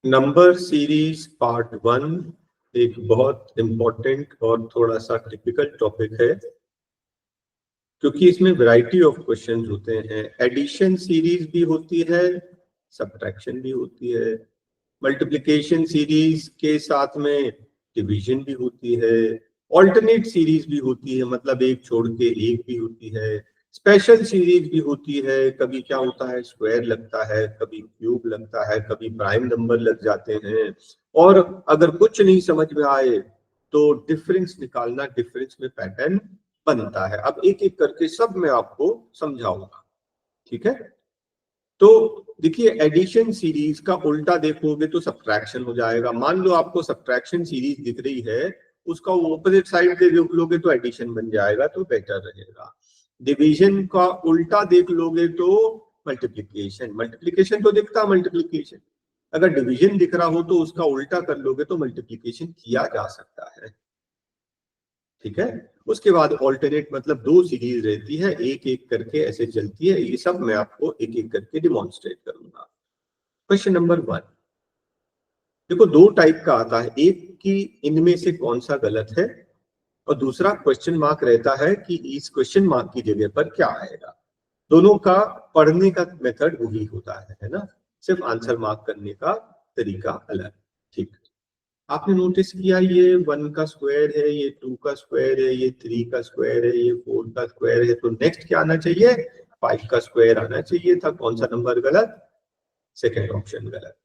Number series part 1 एक बहुत important और थोड़ा सा टिपिकल टॉपिक है क्योंकि इसमें वैरायटी ऑफ क्वेश्चंस होते हैं। एडिशन सीरीज भी होती है, सब्ट्रैक्शन भी होती है, मल्टीप्लिकेशन सीरीज के साथ में डिवीजन भी होती है, ऑल्टरनेट सीरीज भी होती है, मतलब एक छोड़ के एक भी होती है, स्पेशल सीरीज भी होती है। कभी क्या होता है, स्क्वायर लगता है, कभी क्यूब लगता है, कभी प्राइम नंबर लग जाते हैं। और अगर कुछ नहीं समझ में आए तो डिफरेंस निकालना, डिफरेंस में पैटर्न बनता है। अब एक एक करके सब मैं आपको समझाऊंगा, ठीक है। तो देखिए, एडिशन सीरीज का उल्टा देखोगे तो सब्ट्रैक्शन हो जाएगा। मान लो आपको सब्ट्रैक्शन सीरीज दिख रही है, उसका ऑपोजिट साइड से देख लोगे तो एडिशन बन जाएगा, तो बेटर रहेगा। डिवीजन का उल्टा देख लोगे तो मल्टीप्लिकेशन, मल्टीप्लिकेशन तो दिखता मल्टीप्लिकेशन, अगर डिवीजन दिख रहा हो तो उसका उल्टा कर लोगे तो मल्टीप्लिकेशन किया जा सकता है, ठीक है। उसके बाद ऑल्टरनेट मतलब दो सीरीज रहती है, एक एक करके ऐसे चलती है। ये सब मैं आपको एक एक करके डिमॉन्स्ट्रेट करूंगा। क्वेश्चन नंबर 1 देखो, दो टाइप का आता है, एक कि इनमें से कौन सा गलत है, और दूसरा क्वेश्चन मार्क रहता है कि इस क्वेश्चन मार्क की जगह पर क्या आएगा। दोनों का पढ़ने का मेथड वही होता है ना, सिर्फ आंसर मार्क करने का तरीका अलग, ठीक। आपने नोटिस किया ये 1 का स्क्वायर है, ये 2 का स्क्वायर है, ये 3 का स्क्वायर है, ये 4 का स्क्वायर है, तो नेक्स्ट क्या आना चाहिए, 5 का स्क्वायर आना चाहिए था। कौन सा नंबर गलत, सेकंड ऑप्शन गलत,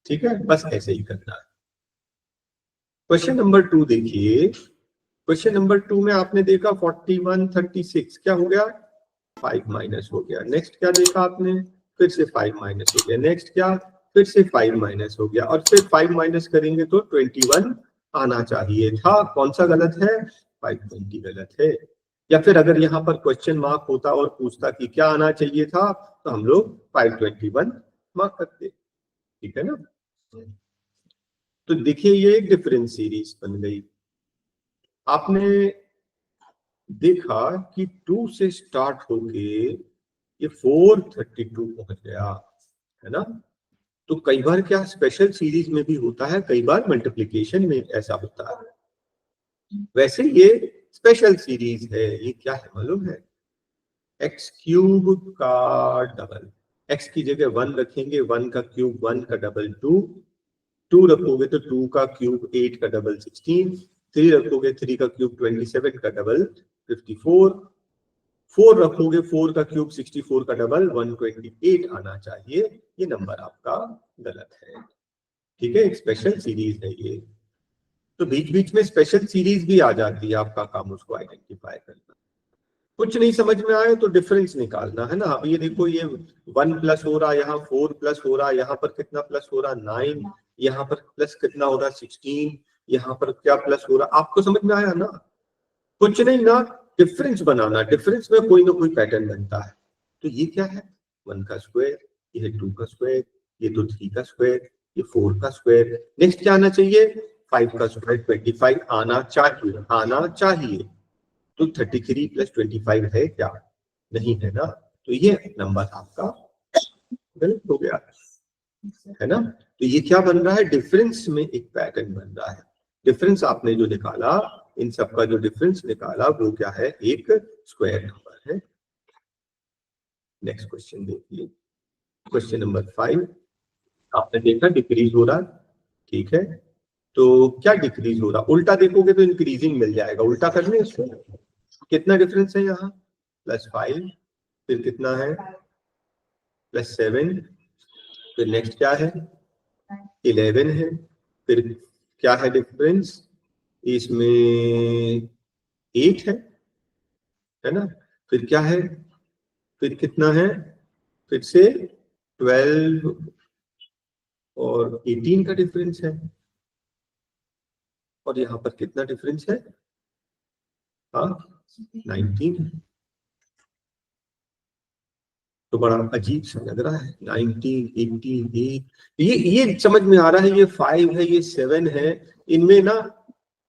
ठीक है। बस ऐसे ही करना है। क्वेश्चन नंबर 2 देखिए, क्वेश्चन नंबर 2 में आपने देखा 41 36 क्या हो गया, 5 माइनस हो गया। नेक्स्ट क्या देखा आपने, फिर से 5 माइनस हो गया। नेक्स्ट क्या, फिर से 5 माइनस हो गया, और फिर 5 माइनस करेंगे तो 21 आना चाहिए था। कौन सा गलत है, 520 गलत है। या फिर अगर यहाँ पर क्वेश्चन मार्क होता और पूछता कि क्या आना चाहिए था, तो हम लोग 521 मार्क करते, ठीक है ना। तो देखिए, ये एक डिफरेंस सीरीज बन गई। आपने देखा कि 2 से स्टार्ट होके ये 432 पहुंच गया, है ना। तो कई बार क्या स्पेशल सीरीज में भी होता है, कई बार मल्टीप्लिकेशन में ऐसा होता है। वैसे ये स्पेशल सीरीज है। ये क्या है मालूम है, एक्स क्यूब का डबल। एक्स की जगह 1 रखेंगे, 1 का क्यूब 1 का डबल 2, 2 रखोगे तो 2 का क्यूब 8 का डबल 16, 3 रखोगे 3 का क्यूब 27 का डबल 54, 4 रखोगे 4 का क्यूब 64 का डबल 128 आना चाहिए। ये नंबर आपका गलत है, ठीक है। एक स्पेशल सीरीज है ये, तो बीच बीच में स्पेशल सीरीज भी आ जाती है, आपका काम उसको आइडेंटिफाई करना। कुछ नहीं समझ में आए तो डिफरेंस निकालना है ना। अब ये देखो, ये 1 प्लस हो रहा, यहाँ 4 प्लस हो रहा, यहाँ पर कितना प्लस हो रहा, 9, यहाँ पर प्लस कितना हो रहा, 16, यहाँ पर क्या प्लस हो रहा, आपको समझ में आया ना। कुछ नहीं ना, डिफरेंस बनाना, डिफरेंस में कोई ना कोई पैटर्न बनता है। तो ये क्या है, 1 का स्क्वायर, ये 2 का स्क्वायर, ये तो 3 का स्क्वायर, ये 4 का स्क्वायर। नेक्स्ट क्या आना चाहिए, 5 का स्क्वायर 25 आना चाहिए, आना चाहिए। तो 33 प्लस 25 है क्या, नहीं है ना। तो ये नंबर आपका गलत हो गया, है ना। तो ये क्या बन रहा है, डिफरेंस में एक पैटर्न बन रहा है। डिफरेंस आपने जो निकाला, इन सब का जो डिफरेंस निकाला वो क्या है, एक स्क्वायर नंबर है। नेक्स्ट क्वेश्चन देखिए, क्वेश्चन नंबर 5। आपने देखा डिक्रीज हो रहा, ठीक है। तो क्या डिक्रीज हो रहा, उल्टा देखोगे तो इंक्रीजिंग मिल जाएगा। उल्टा करने इसको, कितना डिफरेंस है यहाँ, +5, फिर कितना है +7, फिर नेक्स्ट क्या है 11 है, फिर क्या है डिफरेंस इसमें 8 है ना। फिर क्या है, फिर कितना है, फिर से 12 और 18 का डिफरेंस है, और यहाँ पर कितना डिफरेंस है, हाँ 19। तो बड़ा अजीब सा लग रहा है, 19 18 ये समझ में आ रहा है, ये 5 है, ये 7 है, इनमें ना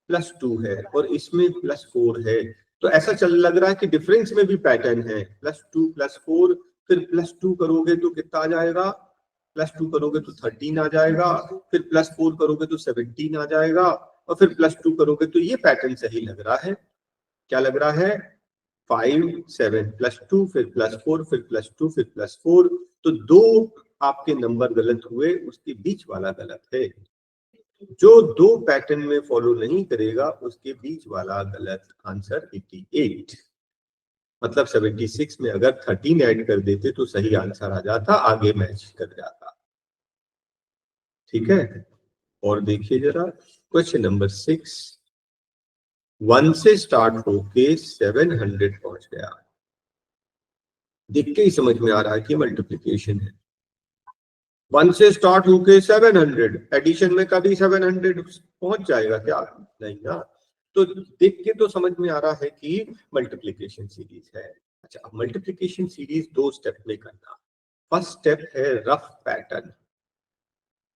+2 है और इसमें +4 है। तो ऐसा चल लग रहा है कि डिफरेंस में भी पैटर्न है, +2 +4, फिर +2 करोगे तो कितना आ जाएगा +2 करोगे तो 13 आ जाएगा, फिर +4 करोगे तो 17 आ जाएगा, और फिर +2 करोगे तो ये पैटर्न सही लग रहा है। क्या लग रहा है? 5 7 +2 फिर +4 फिर +2 फिर +4, तो 2 आपके नंबर गलत हुए, उसके बीच वाला गलत है। जो 2 पैटर्न में फॉलो नहीं करेगा उसके बीच वाला गलत। आंसर 88। मतलब 76 में अगर 13 ऐड कर देते तो सही आंसर आ जाता, आगे मैच कर जाता। ठीक है, और देखिए जरा क्वेश्चन नंबर 6, 1 से स्टार्ट होके 700 पहुंच गया। देख के ही समझ में आ रहा है कि मल्टीप्लिकेशन है। 1 से स्टार्ट होके 700, एडिशन में कभी 700 पहुंच जाएगा क्या? नहीं ना। तो देख के तो समझ में आ रहा है कि मल्टीप्लिकेशन सीरीज है। अच्छा, अब मल्टीप्लिकेशन सीरीज 2 स्टेप में करना। फर्स्ट स्टेप है रफ पैटर्न,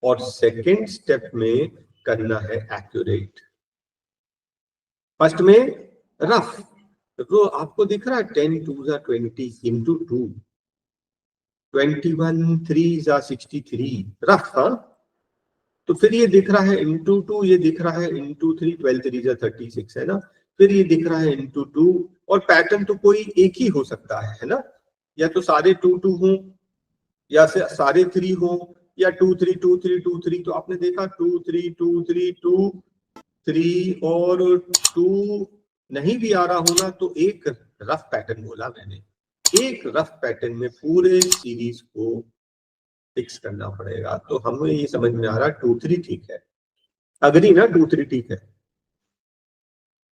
और सेकंड स्टेप में करना है एक्यूरेट। फर्स्ट में रफ, तो आपको दिख रहा है 10 2 20 into 2, 21 3 63, रफ। हाँ, तो फिर ये दिख रहा है into 2, ये दिख रहा है into 3, 12 3 36 है ना। फिर ये दिख रहा है into 2, और पैटर्न तो कोई एक ही हो सकता है ना, या तो सारे 2 2 हों, या से सारे 3 हों, या 2 3 2 3 2 3। तो आपने देखा 2 3 2 3 2 3 और 2 नहीं भी आ रहा होना, तो एक रफ पैटर्न बोला मैंने। एक रफ पैटर्न में पूरे सीरीज को फिक्स करना पड़ेगा। तो हमें ये समझ में आ रहा है 2 3 ठीक है, अग्री ना, 2 3 ठीक है।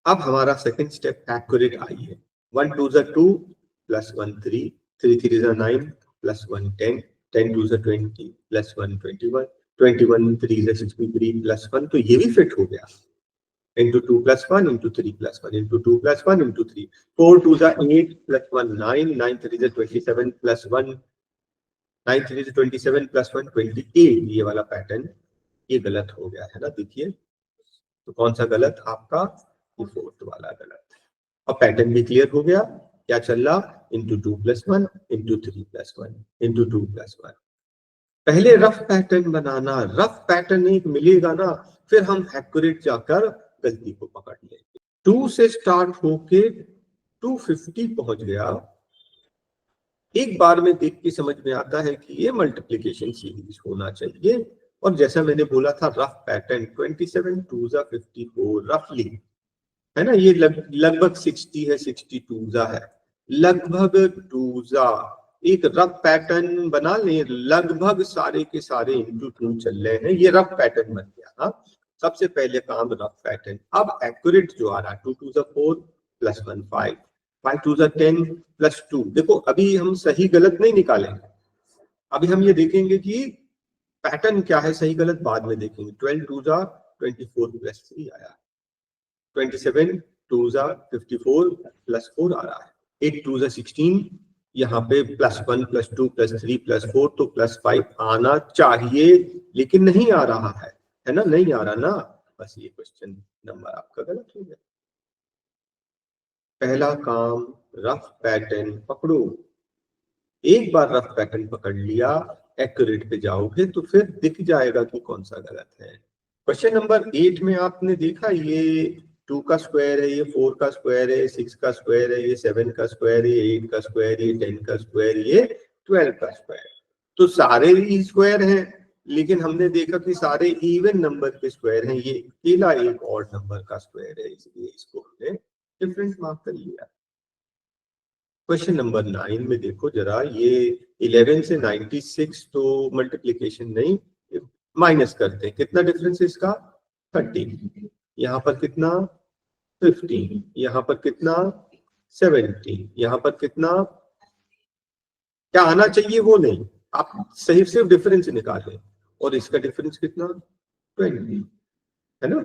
अब हमारा सेकंड स्टेप एक्यूरेट आई है। 1 2 2 प्लस 1 3 3 3 9 प्लस 1 10 10 2 20 प्लस 1 21 21 3 63 प्लस 1, तो ये भी फिट हो गया। into 2 plus 1 into 3 plus 1 into 2 plus 1 into 3, 4 2 8 plus 1 9 9 3 27 plus 1 9 3 27 plus 1 28। ये वाला पैटर्न ये गलत हो गया है ना, देखिए। तो कौन सा गलत? आपका ये फोर्थ वाला गलत। अब पैटर्न भी क्लियर हो गया। क्या चल रहा? into 2 plus 1 into 3 plus 1 into 2 plus 1। पहले रफ पैटर्न बनाना, रफ पैटर्न एक मिलेगा ना, फिर हम एक्यूरेट जाकर गलती को पकड़ लेंगे। 2 से स्टार्ट होके 250 पहुंच गया। एक बार में देख के समझ में आता है कि ये मल्टीप्लिकेशन सीरीज होना चाहिए। और जैसा मैंने बोला था रफ पैटर्न 27 2 54 रफली है ना, ये लगभग 60 है, 62 है, लगभग 2 एक रफ पैटर्न बना ले। लगभग सारे के सारे इंटू 2 चल रहे हैं, ये रफ पैटर्न बन गया। हाँ, सबसे पहले काम रफ पैटर्न। अब एक्यूरेट जो आ रहा है 2 2 4 प्लस 1 5 5 2 10 प्लस 2। देखो अभी हम सही गलत नहीं निकालेंगे, अभी हम ये देखेंगे कि पैटर्न क्या है, सही गलत बाद में देखेंगे। 12 2 24 प्लस 3 आया, 27 2 54 प्लस 4 आ रहा है, 8 2 16, यहाँ पे प्लस 1 प्लस 2 प्लस 3 प्लस 4, तो प्लस 5 आना चाहिए, लेकिन नहीं आ रहा है ना, नहीं आ रहा ना। बस ये क्वेश्चन नंबर आपका गलत हो गया। पहला काम रफ पैटर्न पकड़ो। एक बार रफ पैटर्न पकड़ लिया, एक्यूरेट पे जाओगे तो फिर दिख जाएगा कि कौन सा गलत है। क्वेश्चन नंबर 8 में आपने देखा ये 2 का स्क्वायर है, ये 4 का स्क्वायर है, 6 का स्क्वायर है, ये 7 का स्क्वायर है, ये 8 का स्क्वायर, ये 10 का स्क्वायर, ये 12 का स्क्वायर। तो सारे ही स्क्वायर हैं, लेकिन हमने देखा कि सारे इवन नंबर के स्क्वायर हैं, ये अकेला एक ऑड नंबर का स्क्वायर है, इसलिए इसको हमने डिफरेंट मार्क कर लिया। क्वेश्चन नंबर 9 में देखो जरा, ये 11 से 96 तो मल्टीप्लिकेशन नहीं, माइनस करते हैं। कितना डिफरेंस है इसका? 30। यहाँ पर कितना? 15। यहाँ पर कितना? 17। यहाँ पर कितना? क्या आना चाहिए वो नहीं, आप सही सिर्फ डिफरेंस निकालें। और इसका डिफरेंस कितना? 20 है ना।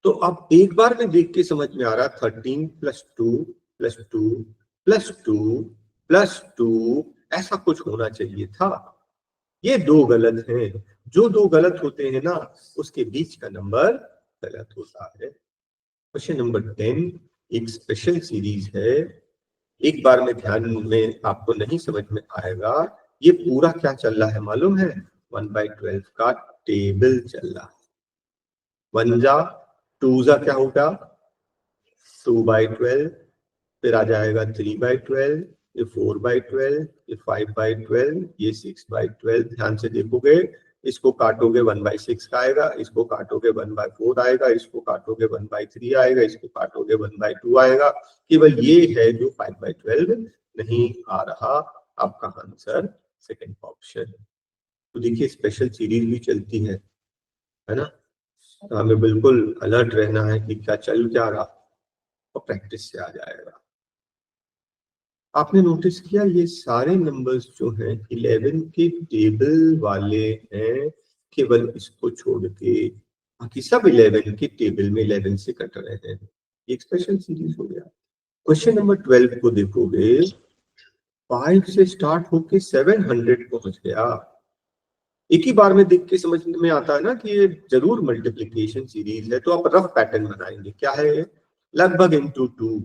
तो अब एक बार में देख के समझ में आ रहा 13 प्लस 2 प्लस 2 प्लस 2 प्लस 2, ऐसा कुछ होना चाहिए था। ये 2 गलत हैं। जो 2 गलत होते हैं ना, उसके बीच का नंबर गलत होता है। क्वेश्चन नंबर 10 एक स्पेशल सीरीज है। एक बार में ध्यान में आपको नहीं समझ में आएगा, ये पूरा क्या चल रहा है मालूम है? 1/12 का टेबल चल रहा है। 1 जा 2 जा क्या होगा 2/12, फिर आ जाएगा 3/12, ये 4/12, ये 5/12, ये 6/12। ध्यान से देखोगे, इसको काटोगे 1/6 का आएगा, इसको काटोगे 1/4 आएगा, इसको काटोगे 1/3 आएगा, इसको काटोगे 1/2 आएगा। केवल ये है जो 5/12 नहीं आ रहा। आपका आंसर सेकंड ऑप्शन। तो देखिए स्पेशल सीरीज भी चलती है ना? तो हमें बिल्कुल अलर्ट रहना है कि क्या चल क्या रहा, और प्रैक्टिस से आ जाएगा। आपने नोटिस किया ये सारे नंबर्स जो हैं 11 के टेबल वाले हैं, केवल इसको छोड़ के बाकी सब 11 के टेबल में 11 से कट रहे हैं। एक स्पेशल सीरीज हो गया। क्वेश्चन नंबर 12 को देखोगे, 5 से स्टार्ट होके 700 पहुंच गया। एक ही बार में देख के समझ में आता है ना कि ये जरूर मल्टीप्लिकेशन सीरीज है। तो आप रफ पैटर्न बनाएंगे, क्या है लगभग इंटू 2,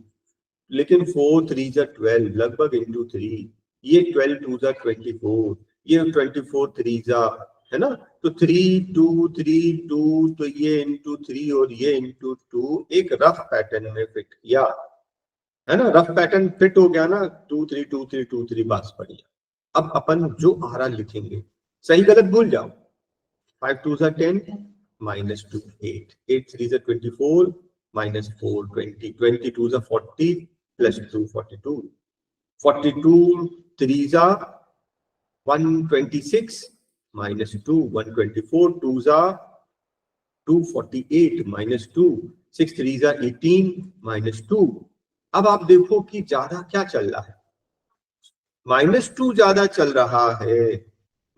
लेकिन 4 3 जा 12 लगभग इंटू 3, ये 12 2 जा 24, ये 24 3 जा है ना, तो 3 2 3 2, तो ये इंटू 3 और ये इंटू 2 एक रफ पैटर्न में फिट किया है ना। रफ पैटर्न फिट हो गया ना, 2 3 2 3 2 3 बस बढ़िया। अब अपन जो आ रहा लिखेंगे, सही गलत भूल जाओ। 5 2 जा 10 minus 2 8, 8 3 जा 24 minus 4 20, 22 जा 40 plus 2 42, 42 3 जा 126 minus 2 124, 2 जा 248 minus 2, 6 3 जा 18 minus 2। अब आप देखो कि ज्यादा क्या चल रहा है, -2 ज्यादा चल रहा है।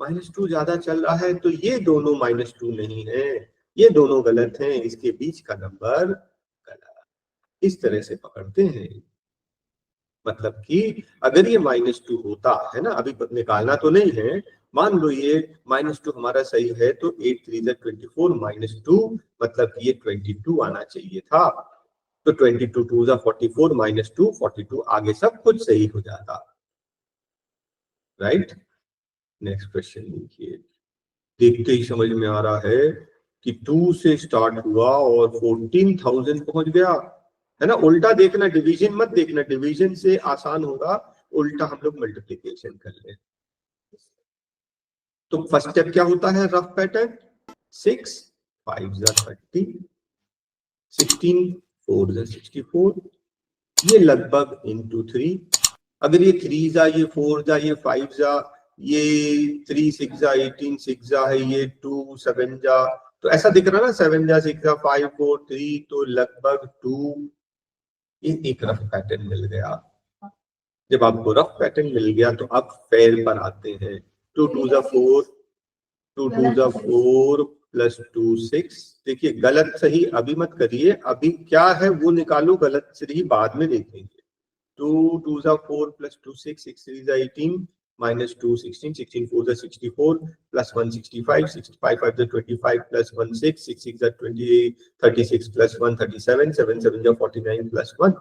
-2 ज्यादा चल रहा है, तो ये दोनों -2 नहीं है, ये दोनों गलत हैं, इसके बीच का नंबर गलत। इस तरह से पकड़ते हैं। मतलब कि अगर ये -2 होता है ना, अभी निकालना तो नहीं है, मान लो ये -2 हमारा सही है, तो 8 3 जा 24 -2 मतलब कि ये 22 आना चाहिए था। तो 22 2 जा 44 -2 42, आगे सब कुछ सही हो जाता। राइट। नेक्स्ट क्वेश्चन देखिए, देखते ही समझ में आ रहा है कि 2 से स्टार्ट हुआ और 14,000 पहुंच गया है ना। उल्टा देखना, डिवीजन मत देखना, डिवीजन से आसान होगा, उल्टा हम लोग मल्टीप्लिकेशन कर ले। तो फर्स्ट स्टेप क्या होता है रफ पैटर्न, 6 5 जा 30, 16 4 जा 64, ये लगभग इंटू 3। अगर ये 3 जा, ये 4 जा, ये 5 जा, ये 3 6 जा 18 6 जा है, ये 2 7 जा, तो ऐसा दिख रहा ना 7 जा 6 जा 5 4 3, तो लगभग 2। ये एक रफ पैटर्न मिल गया। जब आपको रफ पैटर्न मिल गया तो आप फेयर पर आते हैं। 2 2 जा 4, 2 2 जा 4 प्लस 2 6। देखिए गलत सही अभी मत करिए, अभी क्या है वो निकालो, गलत सही बाद में देखेंगे। 2 2 जा 4 प्लस 2 6, 6 3 जा 18 minus 2 16, 16 4 जा 64 plus 1 65, 65 5 जा 25 plus 1 6, 6 6 जा 20 36 plus 1 37, 7 7 जा 49 plus 1।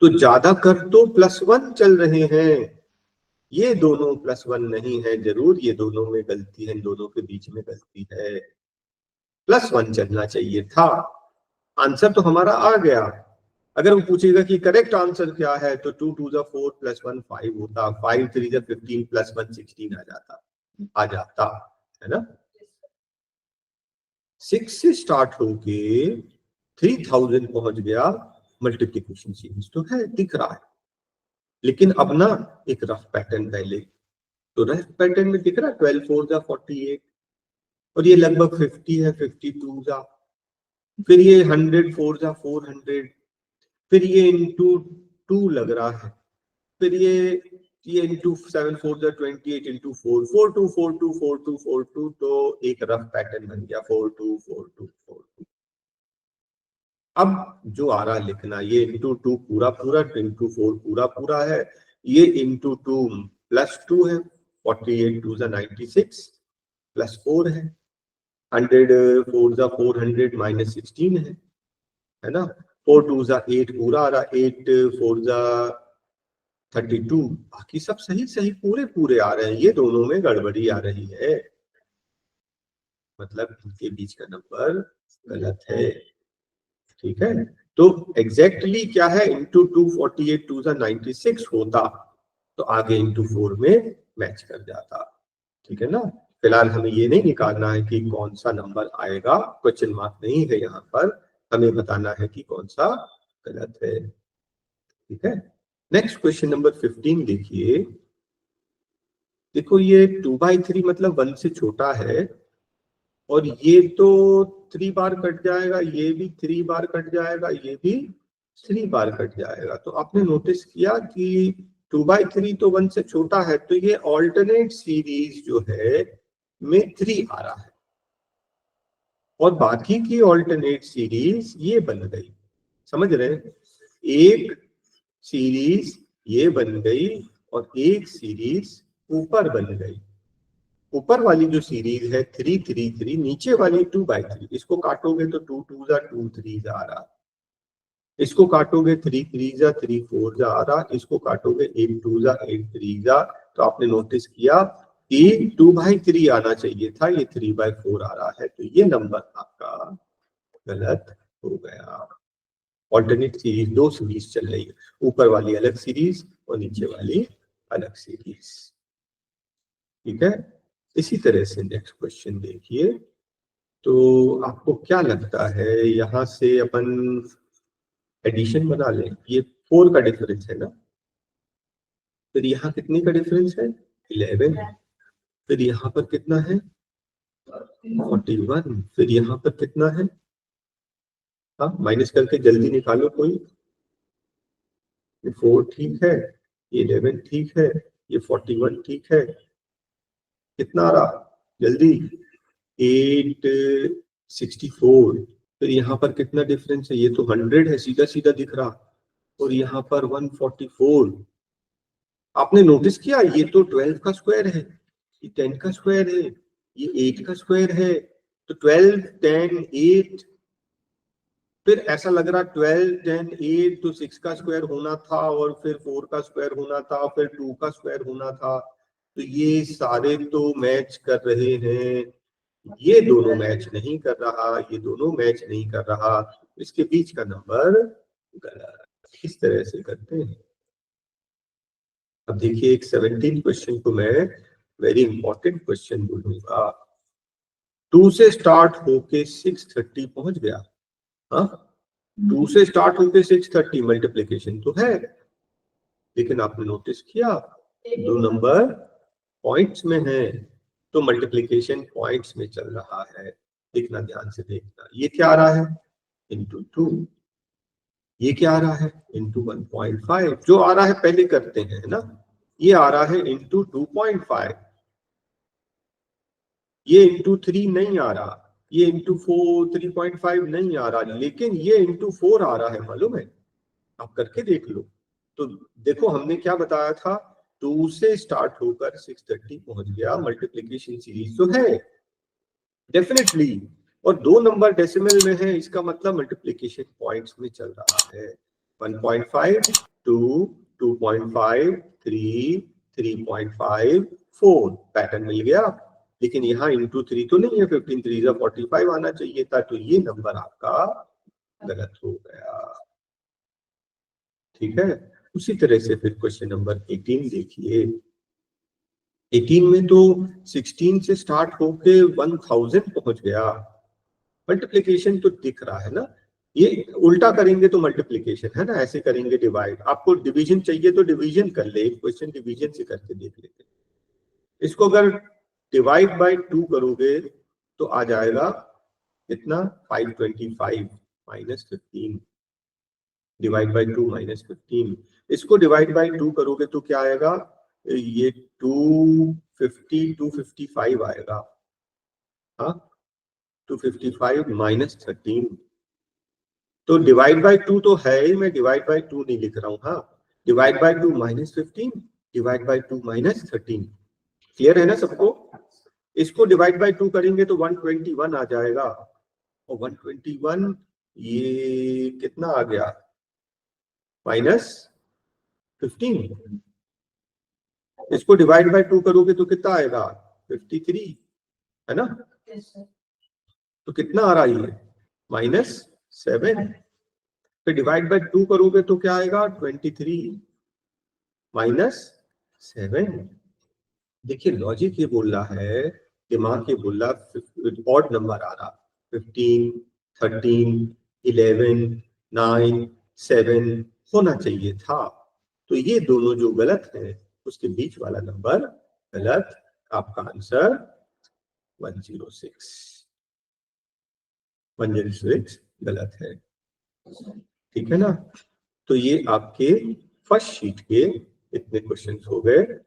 तो ज्यादा कर तो +1 चल रहे हैं, ये दोनों +1 नहीं है, जरूर ये दोनों में गलती है, इन दोनों के बीच में गलती है। +1 चलना चाहिए था। आंसर तो हमारा आ गया। अगर वो पूछेगा कि करेक्ट आंसर क्या है, तो 2 2 जा 4 प्लस 1 5 होता, 5 3 जा 15 प्लस 1 16 आ जाता है ना। 6 से स्टार्ट होके 3000 पहुंच गया। मल्टीप्लिकेशन सीरीज तो है, दिख रहा है, लेकिन अब ना एक रफ पैटर्न पहले, तो रफ पैटर्न में दिख रहा है 12 4 जा 48, और ये लगभग 50 है 52 जा, फिर ये 100 4 जा 400, फिर ये इंटू 2 लग रहा है, फिर ये इंटू 7 4 जा 28 इंटू 4 4 2 4 2 4 2 4 2, तो एक रफ पैटर्न बन गया 4 2 4 2 4 2। अब जो आ रहा लिखना, ये इंटू 2 पूरा पूरा, इंटू 4 पूरा पूरा है, ये इंटू 2 प्लस 2 है, 48 2 जा 96 प्लस 4 है, 100 4 जा 400 माइनस 16 है ना। 4 2 जा 8 पूरा आ रहा, 8 4 जा 32, बाकी सब सही सही पूरे पूरे आ रहे हैं, ये दोनों में गड़बड़ी आ रही है, मतलब इनके बीच का नंबर गलत है। ठीक है, तो एग्जैक्टली क्या है, इंटू 248 टू 96 होता तो आगे इंटू 4 में मैच कर जाता। ठीक है ना, फिलहाल हमें ये नहीं निकालना है कि कौन सा नंबर आएगा, क्वेश्चन मार्क नहीं है यहाँ पर, हमें बताना है कि कौन सा गलत है। ठीक है, नेक्स्ट क्वेश्चन नंबर 15 देखिए। देखो ये 2/3 मतलब 1 से छोटा है, और ये तो 3 बार कट जाएगा, ये भी 3 बार कट जाएगा, ये भी 3 बार कट जाएगा। तो आपने नोटिस किया कि 2/3 तो 1 से छोटा है, तो ये ऑल्टरनेट सीरीज जो है में 3 आ रहा है, और बाकी की ऑल्टरनेट सीरीज ये बन गई। समझ रहे हैं, एक सीरीज ये बन गई और एक सीरीज ऊपर बन गई। ऊपर वाली जो सीरीज है 3 3 3, नीचे वाली 2/3, इसको काटोगे तो 2 2 जा 2 3 जा रहा, इसको काटोगे 3 3 जा 3 4 जा रहा, इसको काटोगे 8 2 जा 8 3 जा। तो आपने नोटिस किया कि 2/3 आना चाहिए था, ये 3/4 आ रहा है, तो ये नंबर आपका गलत हो गया। ऑल्टरनेट सीरीज, दो सीरीज चल रही है, ऊपर वाली अलग सीरीज और नीचे वाली अलग सीरीज। ठीक है, इसी तरह से नेक्स्ट क्वेश्चन देखिए। तो आपको क्या लगता है, यहां से अपन एडिशन बना लें, ये 4 का डिफरेंस है ना, फिर यहाँ कितने का डिफरेंस है 11, फिर यहाँ पर कितना है 41, फिर यहाँ पर कितना है, हाँ माइनस करके जल्दी निकालो कोई, ये 4 ठीक है, ये 11 ठीक है, ये 41 ठीक है, कितना आ रहा जल्दी 864, फिर यहाँ पर कितना डिफरेंस है, ये तो 100 है, सीधा सीधा दिख रहा, और यहाँ पर 144। आपने नोटिस किया ये तो 12 का स्क्वायर है, ये 10 का स्क्वायर है, ये 8 का स्क्वायर है, तो 12 10 8, फिर ऐसा लग रहा 12 10 8 तो 6 का स्क्वायर होना था, और फिर 4 का स्क्वायर होना था, फिर 2 का स्क्वायर होना था, तो ये सारे तो मैच कर रहे हैं, ये दोनों मैच नहीं कर रहा, ये दोनों मैच नहीं कर रहा, इसके बीच का नंबर गलत। इस तरह से करते हैं। अब देखिए एक 17 क्वेश्चन को मैं वेरी इंपॉर्टेंट क्वेश्चन बोलूंगा। 2 से स्टार्ट होके 630 पहुंच गया, हाँ 2 से स्टार्ट होके 630 मल्टीप्लीकेशन तो है, लेकिन आपने नोटिस किया दो नंबर पॉइंट्स में है, तो मल्टीप्लीकेशन पॉइंट्स में चल रहा है। देखना, ध्यान से देखना, ये क्या आ रहा है इंटू 2, ये क्या आ रहा है इंटू 1.5, जो आ रहा है पहले करते हैं ना, ये आ रहा है इंटू 2.5, ये इंटू 3 नहीं आ रहा, ये इंटू 4 3.5 नहीं आ रहा, लेकिन ये इंटू 4 आ रहा है, मालूम है, आप करके देख लो। तो देखो हमने क्या बताया था, 2 से स्टार्ट होकर 630 पहुंच गया, मल्टीप्लीकेशन सीरीज तो है डेफिनेटली, और दो नंबर डेसिमल में है, इसका मतलब मल्टीप्लीकेशन पॉइंट्स में चल रहा है। 1.5 2 2.5 3 3.5 4 पैटर्न मिल गया, लेकिन यहाँ इंटू 3 तो नहीं है, 15 3 45 आना चाहिए था, तो ये नंबर आपका गलत हो गया। ठीक है, उसी तरह से फिर क्वेश्चन नंबर 18 देखिए। 18 में तो 16 से स्टार्ट होके 1000 पहुंच गया, मल्टीप्लीकेशन तो दिख रहा है ना, ये उल्टा करेंगे तो मल्टीप्लीकेशन है ना, ऐसे करेंगे डिवाइड, आपको डिवीजन चाहिए तो डिवीजन कर ले, क्वेश्चन डिवीजन से करके देख लेते हैं। इसको अगर डिवाइड बाय 2 करोगे तो आ जाएगा कितना 525 माइनस 15, डिवाइड बाय 2 माइनस 15, इसको डिवाइड बाय 2 करोगे तो क्या आएगा, ये 250 255 आएगा, हाँ 255 माइनस 13, तो डिवाइड बाय 2 तो है ही, मैं डिवाइड बाय 2 नहीं लिख रहा हूँ, हाँ divide by 2 minus 15, divide by 2 minus 13, clear है ना सबको। इसको डिवाइड बाय 2 करेंगे तो 121 आ जाएगा, और 121 ये कितना आ गया माइनस 15, इसको डिवाइड बाय 2 करोगे तो कितना आएगा 53, है ना? तो कितना आ रहा है ये -7। फिर डिवाइड बाय 2 करोगे तो क्या आएगा 23 -7। देखिए लॉजिक ये बोल रहा है, दिमाग ये बोल रहा ऑड नंबर आ रहा 15, 13, 11, 9, 7 होना चाहिए था। तो ये दोनों जो गलत है उसके बीच वाला नंबर गलत, आपका आंसर 106 गलत है। ठीक है ना? तो ये आपके फर्स्ट शीट के इतने क्वेश्चंस हो गए।